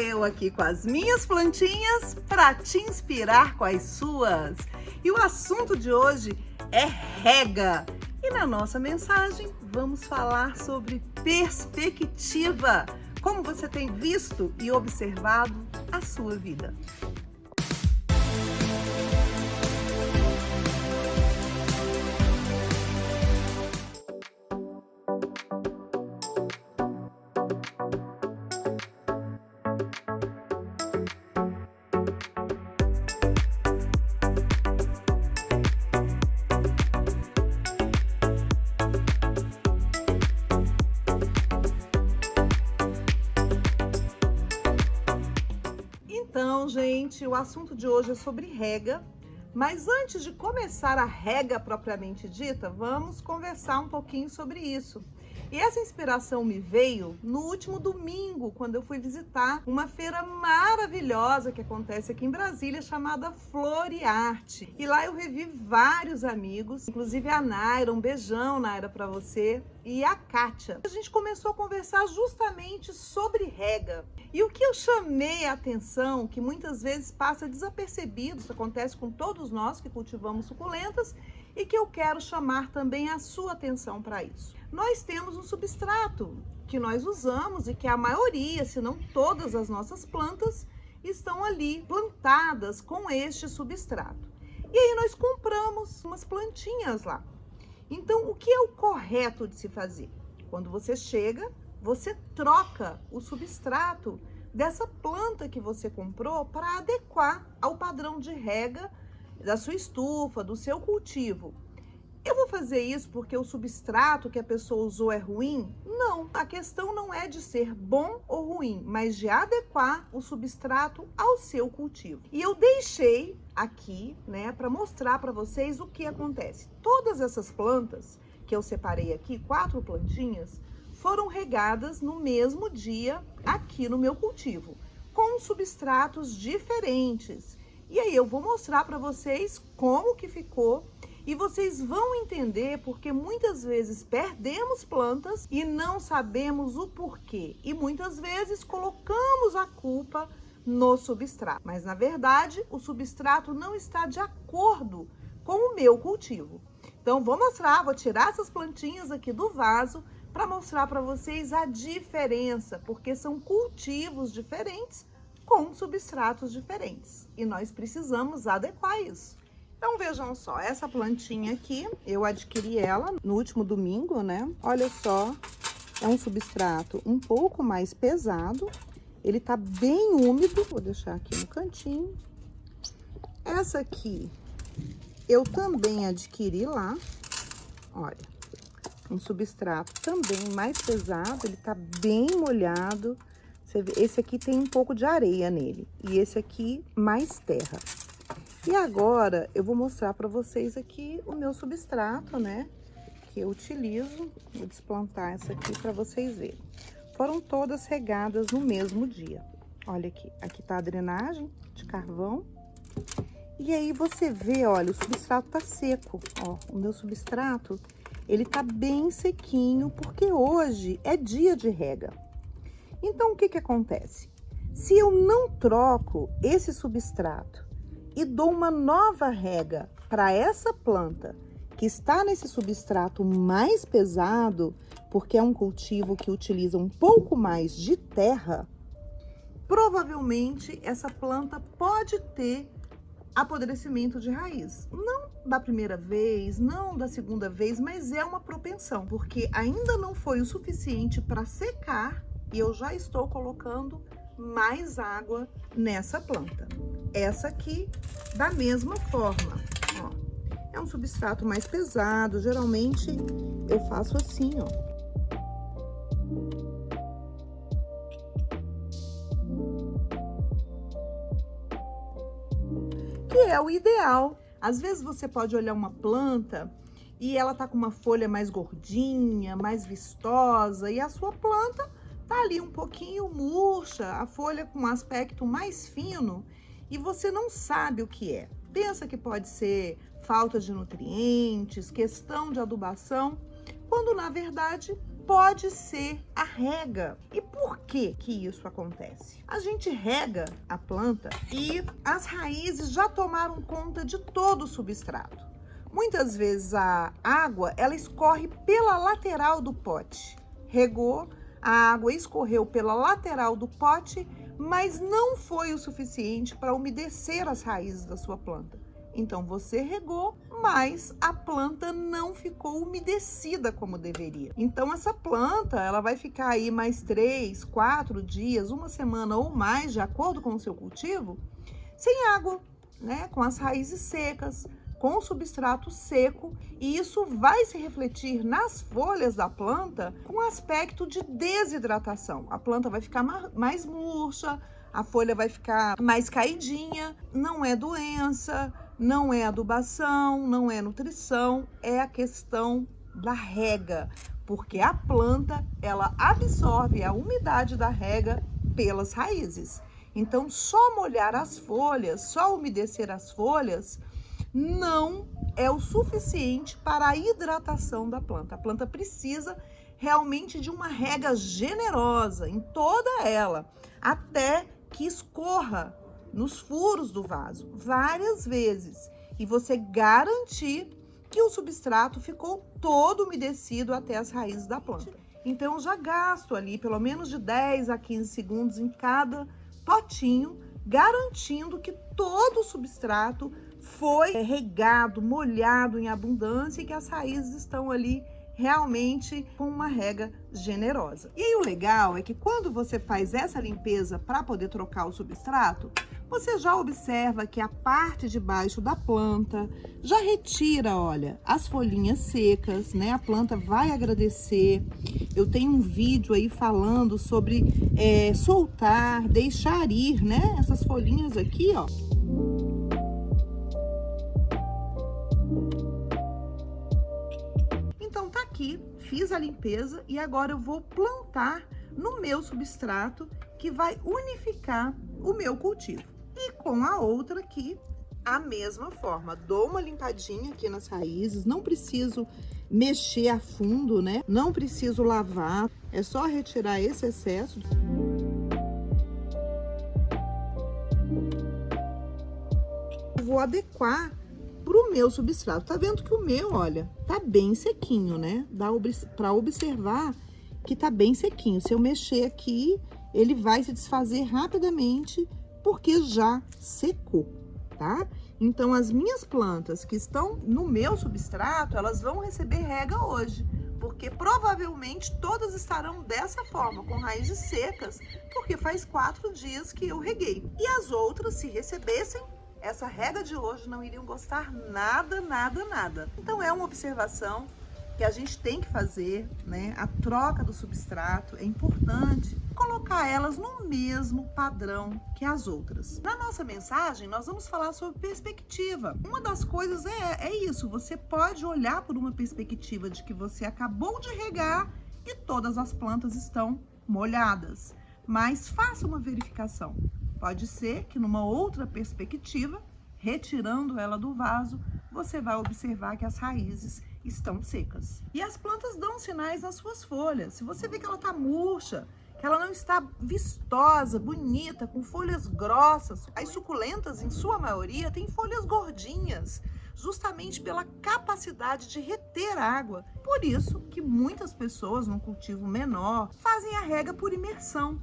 eu aqui com as minhas plantinhas para te inspirar com as suas. E o assunto de hoje é rega. E na nossa mensagem vamos falar sobre perspectiva. Como você tem visto e observado a sua vida? Então, gente, o assunto de hoje é sobre rega, mas antes de começar a rega propriamente dita, vamos conversar um pouquinho sobre isso. E essa inspiração me veio no último domingo, quando eu fui visitar uma feira maravilhosa que acontece aqui em Brasília, chamada Floriarte. E lá eu revi vários amigos, inclusive a Naira, um beijão, Naira, para você, e a Kátia. A gente começou a conversar justamente sobre rega. E o que eu chamei a atenção, que muitas vezes passa desapercebido, isso acontece com todos nós que cultivamos suculentas, e que eu quero chamar também a sua atenção para isso. Nós temos um substrato que nós usamos e que a maioria, se não todas as nossas plantas, estão ali plantadas com este substrato. E aí nós compramos umas plantinhas lá. Então, o que é o correto de se fazer? Quando você chega, você troca o substrato dessa planta que você comprou para adequar ao padrão de rega da sua estufa, do seu cultivo. Eu vou fazer isso porque o substrato que a pessoa usou é ruim? Não, a questão não é de ser bom ou ruim, mas de adequar o substrato ao seu cultivo. E eu deixei aqui, né, para mostrar para vocês o que acontece. Todas essas plantas que eu separei aqui, 4 plantinhas, foram regadas no mesmo dia aqui no meu cultivo, com substratos diferentes. E aí eu vou mostrar para vocês como que ficou e vocês vão entender porque muitas vezes perdemos plantas e não sabemos o porquê. E muitas vezes colocamos a culpa no substrato. Mas na verdade o substrato não está de acordo com o meu cultivo. Então vou tirar essas plantinhas aqui do vaso para mostrar para vocês a diferença, porque são cultivos diferentes com substratos diferentes e nós precisamos adequar isso. Então vejam só, essa plantinha aqui, eu adquiri ela no último domingo, né? Olha só, é um substrato um pouco mais pesado, ele tá bem úmido, vou deixar aqui no cantinho. Essa aqui eu também adquiri lá, olha, um substrato também mais pesado, ele tá bem molhado. Você vê, esse aqui tem um pouco de areia nele e esse aqui mais terra. E agora eu vou mostrar para vocês aqui o meu substrato, né, que eu utilizo. Vou desplantar essa aqui para vocês verem. Foram todas regadas no mesmo dia. Olha aqui, aqui tá a drenagem de carvão. E aí você vê, olha, o substrato tá seco, ó, o meu substrato, ele tá bem sequinho porque hoje é dia de rega. Então, o que que acontece? Se eu não troco esse substrato e dou uma nova rega para essa planta que está nesse substrato mais pesado, porque é um cultivo que utiliza um pouco mais de terra, provavelmente essa planta pode ter apodrecimento de raiz. Não da primeira vez, não da segunda vez, mas é uma propensão, porque ainda não foi o suficiente para secar e eu já estou colocando mais água nessa planta. Essa aqui, da mesma forma, ó, é um substrato mais pesado, geralmente eu faço assim, ó. Que é o ideal. Às vezes você pode olhar uma planta e ela tá com uma folha mais gordinha, mais vistosa, e a sua planta tá ali um pouquinho murcha, a folha com um aspecto mais fino, e você não sabe o que é. Pensa que pode ser falta de nutrientes, questão de adubação, quando na verdade pode ser a rega. E por que que isso acontece? A gente rega a planta e as raízes já tomaram conta de todo o substrato. Muitas vezes a água, ela escorre pela lateral do pote. Regou, a água escorreu pela lateral do pote, mas não foi o suficiente para umedecer as raízes da sua planta. Então você regou, mas a planta não ficou umedecida como deveria. Então essa planta, ela vai ficar aí mais 3, 4 dias, uma semana ou mais, de acordo com o seu cultivo, sem água, né? Com as raízes secas, com o substrato seco, e isso vai se refletir nas folhas da planta com aspecto de desidratação. A planta vai ficar mais murcha, a folha vai ficar mais caidinha. Não é doença, não é adubação, não é nutrição, é a questão da rega, porque a planta, ela absorve a umidade da rega pelas raízes. Então, só molhar as folhas, só umedecer as folhas, não é o suficiente para a hidratação da planta. A planta precisa realmente de uma rega generosa em toda ela, até que escorra nos furos do vaso várias vezes e você garantir que o substrato ficou todo umedecido até as raízes da planta. Então, eu já gasto ali pelo menos de 10 a 15 segundos em cada potinho, garantindo que todo o substrato foi regado, molhado em abundância e que as raízes estão ali realmente com uma rega generosa. E aí o legal é que quando você faz essa limpeza para poder trocar o substrato, você já observa que a parte de baixo da planta já retira, olha, as folhinhas secas, né? A planta vai agradecer. Eu tenho um vídeo aí falando sobre soltar, deixar ir, né? Essas folhinhas aqui, ó. Então tá aqui, fiz a limpeza e agora eu vou plantar no meu substrato que vai unificar o meu cultivo. E com a outra aqui, a mesma forma, dou uma limpadinha aqui nas raízes, não preciso mexer a fundo, né? Não preciso lavar, é só retirar esse excesso. Vou adequar pro meu substrato. Tá vendo que o meu, olha, tá bem sequinho, né? Dá para observar que tá bem sequinho. Se eu mexer aqui, ele vai se desfazer rapidamente porque já secou, tá? Então, as minhas plantas que estão no meu substrato, elas vão receber rega hoje, porque provavelmente todas estarão dessa forma, com raízes secas, porque faz 4 dias que eu reguei. E as outras, se recebessem essa rega de hoje, não iriam gostar nada, nada, nada. Então, é uma observação que a gente tem que fazer, né? A troca do substrato é importante, colocar elas no mesmo padrão que as outras. Na nossa mensagem, nós vamos falar sobre perspectiva. Uma das coisas é isso, você pode olhar por uma perspectiva de que você acabou de regar e todas as plantas estão molhadas, mas faça uma verificação. Pode ser que numa outra perspectiva, retirando ela do vaso, você vai observar que as raízes estão secas. E as plantas dão sinais nas suas folhas. Se você vê que ela está murcha, que ela não está vistosa, bonita, com folhas grossas, as suculentas, em sua maioria, têm folhas gordinhas, justamente pela capacidade de reter água. Por isso que muitas pessoas, num cultivo menor, fazem a rega por imersão.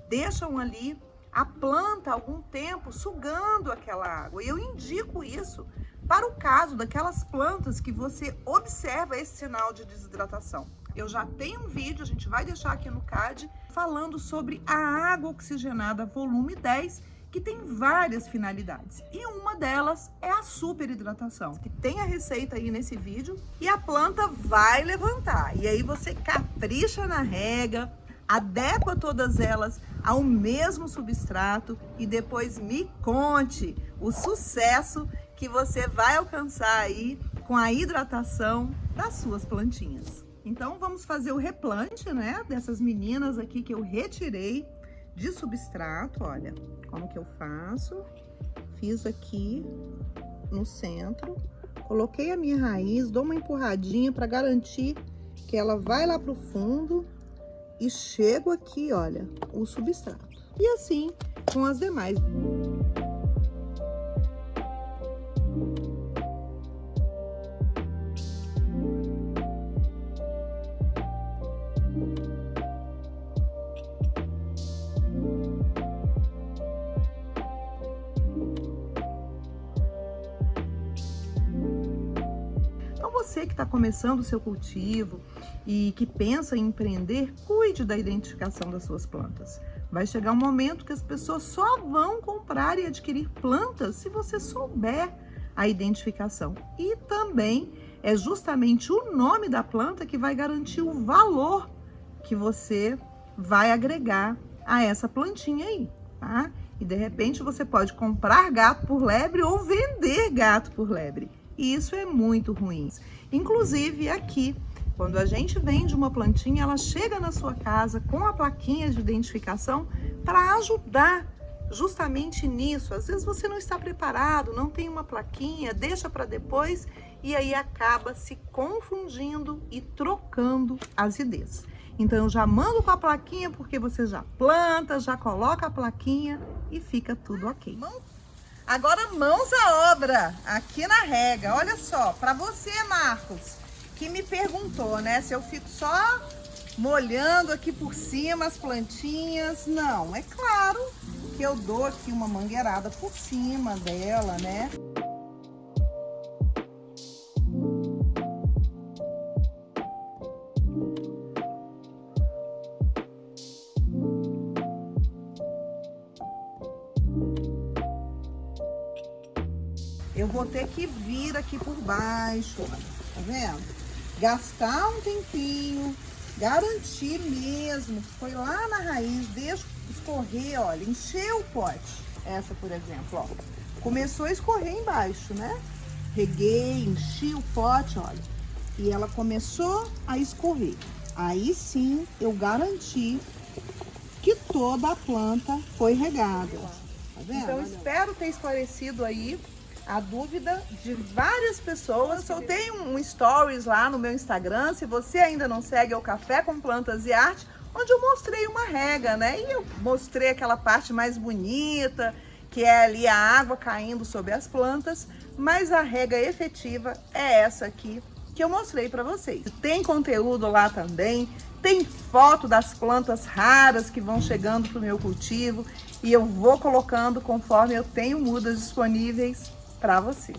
Deixam ali a planta algum tempo sugando aquela água. E eu indico isso para o caso daquelas plantas que você observa esse sinal de desidratação. Eu já tenho um vídeo, a gente vai deixar aqui no card, falando sobre a água oxigenada volume 10, que tem várias finalidades. E uma delas é a superidratação, que tem a receita aí nesse vídeo, e a planta vai levantar. E aí você capricha na rega, adequa todas elas ao mesmo substrato e depois me conte o sucesso que você vai alcançar aí com a hidratação das suas plantinhas. Então, vamos fazer o replante, né, dessas meninas aqui que eu retirei de substrato. Olha, como que eu faço? Fiz aqui no centro, coloquei a minha raiz, dou uma empurradinha para garantir que ela vai lá pro fundo e chego aqui, olha, o substrato. E assim com as demais. Então você que está começando o seu cultivo e que pensa em empreender, cuide da identificação das suas plantas. Vai chegar um momento que as pessoas só vão comprar e adquirir plantas se você souber a identificação. E também é justamente o nome da planta que vai garantir o valor que você vai agregar a essa plantinha aí, tá? E de repente você pode comprar gato por lebre ou vender gato por lebre. E isso é muito ruim. Inclusive aqui, quando a gente vende uma plantinha, ela chega na sua casa com a plaquinha de identificação para ajudar justamente nisso. Às vezes você não está preparado, não tem uma plaquinha, deixa para depois e aí acaba se confundindo e trocando as ideias. Então eu já mando com a plaquinha porque você já planta, já coloca a plaquinha e fica tudo ok. Agora mãos à obra aqui na rega. Olha só, para você, Marcos, que me perguntou, né, se eu fico só molhando aqui por cima as plantinhas. Não, é claro que eu dou aqui uma mangueirada por cima dela, né? Eu vou ter que vir aqui por baixo, tá vendo? Gastar um tempinho, garantir mesmo, foi lá na raiz, deixa escorrer, olha, encher o pote. Essa, por exemplo, ó, começou a escorrer embaixo, né? Reguei, enchi o pote, olha, e ela começou a escorrer. Aí sim, eu garanti que toda a planta foi regada, tá vendo? Então, eu espero ter esclarecido aí a dúvida de várias pessoas. Eu soltei um stories lá no meu Instagram, se você ainda não segue, é o Café com Plantas e Arte, onde eu mostrei uma rega, né? E eu mostrei aquela parte mais bonita, que é ali a água caindo sobre as plantas, mas a rega efetiva é essa aqui que eu mostrei para vocês. Tem conteúdo lá também, tem foto das plantas raras que vão chegando pro meu cultivo e eu vou colocando conforme eu tenho mudas disponíveis para você.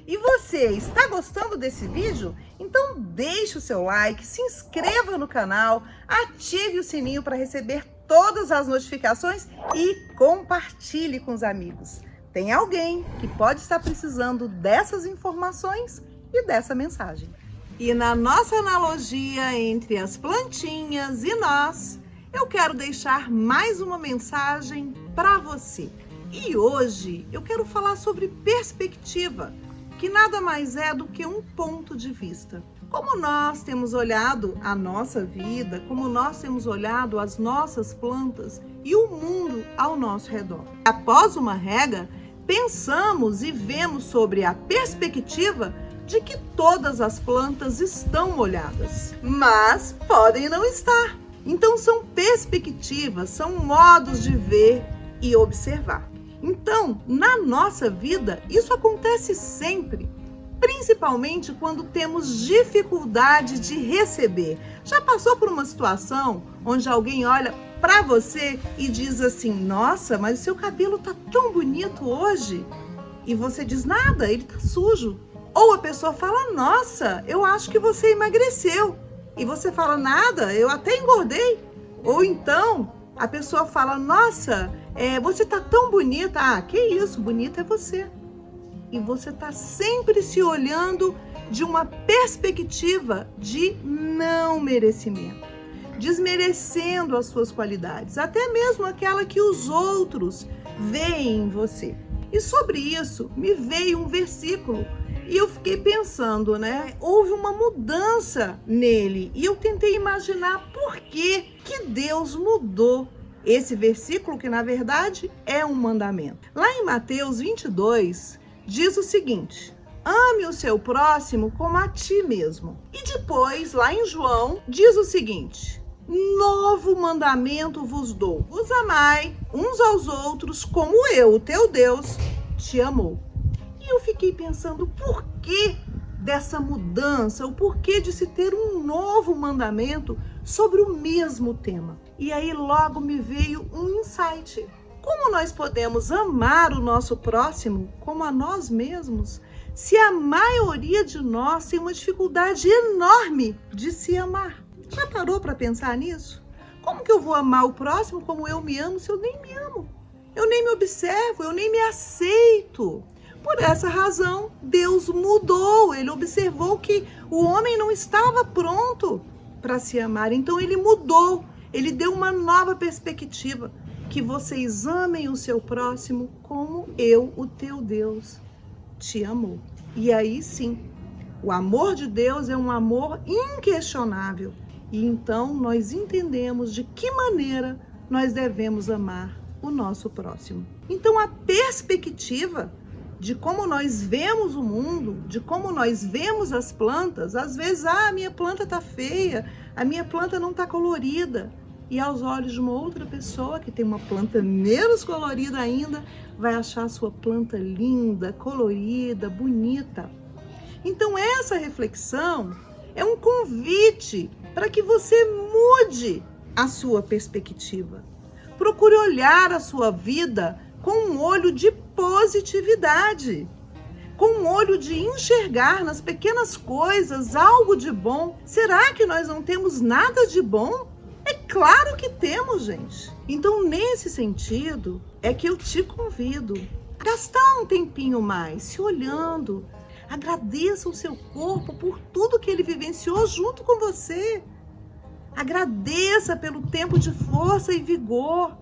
E você, está gostando desse vídeo? Então deixe o seu like, se inscreva no canal, ative o sininho para receber todas as notificações e compartilhe com os amigos. Tem alguém que pode estar precisando dessas informações e dessa mensagem. E na nossa analogia entre as plantinhas e nós, eu quero deixar mais uma mensagem para você. E hoje eu quero falar sobre perspectiva, que nada mais é do que um ponto de vista. Como nós temos olhado a nossa vida, como nós temos olhado as nossas plantas e o mundo ao nosso redor. Após uma rega, pensamos e vemos sobre a perspectiva de que todas as plantas estão molhadas, mas podem não estar. Então são perspectivas, são modos de ver e observar. Então, na nossa vida, isso acontece sempre, principalmente quando temos dificuldade de receber. Já passou por uma situação onde alguém olha para você e diz assim: nossa, mas o seu cabelo tá tão bonito hoje? E você diz: nada, ele tá sujo. Ou a pessoa fala: nossa, eu acho que você emagreceu. E você fala: nada, eu até engordei. Ou então a pessoa fala: nossa, você tá tão bonita. Ah, que isso, bonita é você. E você tá sempre se olhando de uma perspectiva de não merecimento, desmerecendo as suas qualidades, até mesmo aquela que os outros veem em você. E sobre isso me veio um versículo e eu fiquei pensando, né? Houve uma mudança nele e eu tentei imaginar por que Deus mudou esse versículo, que na verdade é um mandamento. Lá em Mateus 22, diz o seguinte: ame o seu próximo como a ti mesmo. E depois, lá em João, diz o seguinte: novo mandamento vos dou, vos amai uns aos outros como eu, o teu Deus, te amou. E eu fiquei pensando, por que dessa mudança, o porquê de se ter um novo mandamento sobre o mesmo tema? E aí logo me veio um insight. Como nós podemos amar o nosso próximo como a nós mesmos, se a maioria de nós tem uma dificuldade enorme de se amar? Já parou para pensar nisso? Como que eu vou amar o próximo como eu me amo se eu nem me amo? Eu nem me observo, eu nem me aceito. Por essa razão, Deus mudou. Ele observou que o homem não estava pronto para se amar. Então ele mudou. Ele deu uma nova perspectiva. Que vocês amem o seu próximo como eu, o teu Deus, te amou. E aí sim, o amor de Deus é um amor inquestionável. E então nós entendemos de que maneira nós devemos amar o nosso próximo. Então a perspectiva de como nós vemos o mundo, de como nós vemos as plantas, às vezes, a minha planta está feia, a minha planta não está colorida. E aos olhos de uma outra pessoa que tem uma planta menos colorida ainda, vai achar a sua planta linda, colorida, bonita. Então essa reflexão é um convite para que você mude a sua perspectiva. Procure olhar a sua vida com um olho de positividade, com um olho de enxergar nas pequenas coisas algo de bom. Será que nós não temos nada de bom? É claro que temos, gente. Então, nesse sentido, é que eu te convido a gastar um tempinho mais se olhando. Agradeça o seu corpo por tudo que ele vivenciou junto com você. Agradeça pelo tempo de força e vigor,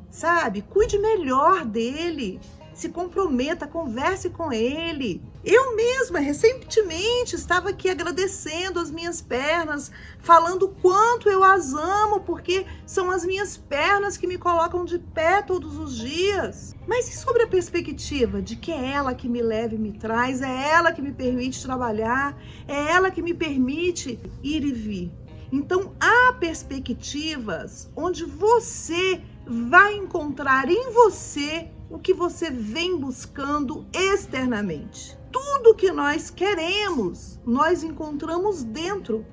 sabe? Cuide melhor dele. Se comprometa, converse com ele. Eu mesma, recentemente, estava aqui agradecendo as minhas pernas, falando o quanto eu as amo, porque são as minhas pernas que me colocam de pé todos os dias. Mas e sobre a perspectiva de que é ela que me leva e me traz, é ela que me permite trabalhar, é ela que me permite ir e vir? Então, há perspectivas onde você vai encontrar em você o que você vem buscando externamente. Tudo que nós queremos, nós encontramos dentro.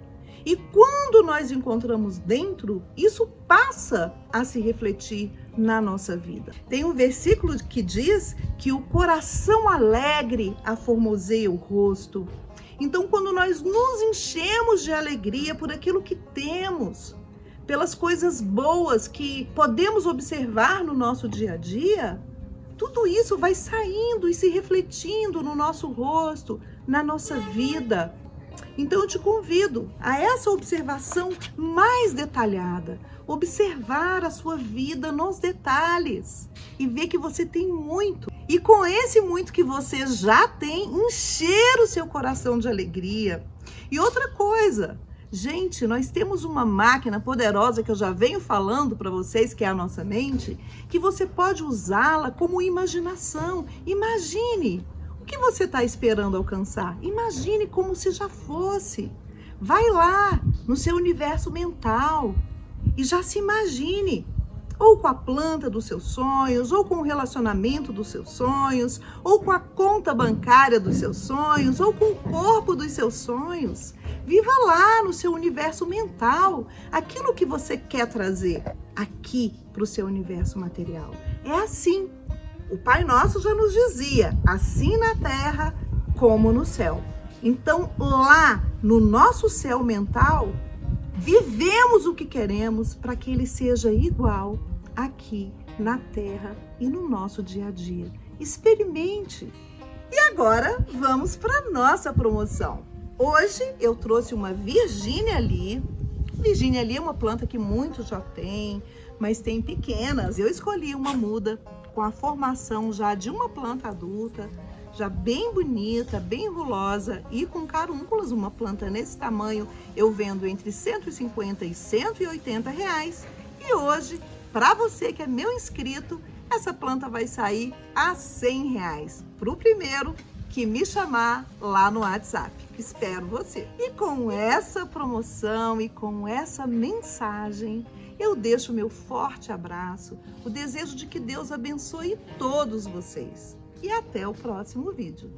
E quando nós encontramos dentro, isso passa a se refletir na nossa vida. Tem um versículo que diz que o coração alegre aformoseia o rosto. Então, quando nós nos enchemos de alegria por aquilo que temos, pelas coisas boas que podemos observar no nosso dia a dia, tudo isso vai saindo e se refletindo no nosso rosto, na nossa vida. Então eu te convido a essa observação mais detalhada, observar a sua vida nos detalhes e ver que você tem muito. E com esse muito que você já tem, encher o seu coração de alegria. E outra coisa, gente, nós temos uma máquina poderosa que eu já venho falando para vocês, que é a nossa mente, que você pode usá-la como imaginação. Imagine o que você está esperando alcançar. Imagine como se já fosse. Vai lá no seu universo mental e já se imagine. Ou com a planta dos seus sonhos, ou com o relacionamento dos seus sonhos, ou com a conta bancária dos seus sonhos, ou com o corpo dos seus sonhos. Viva lá no seu universo mental aquilo que você quer trazer aqui para o seu universo material. É assim. O Pai Nosso já nos dizia, assim na terra como no céu. Então, lá no nosso céu mental, vivemos o que queremos para que ele seja igual aqui na terra e no nosso dia a dia. Experimente. E agora vamos para a nossa promoção. Hoje eu trouxe uma Virginia Lee. Virginia Lee é uma planta que muitos já têm, mas tem pequenas. Eu escolhi uma muda com a formação já de uma planta adulta, já bem bonita, bem rulosa e com carúnculas. Uma planta nesse tamanho eu vendo entre 150 e 180 reais. E hoje, para você que é meu inscrito, essa planta vai sair a 100 reais. Para o primeiro que me chamar lá no WhatsApp. Espero você. E com essa promoção e com essa mensagem, eu deixo o meu forte abraço, o desejo de que Deus abençoe todos vocês. E até o próximo vídeo.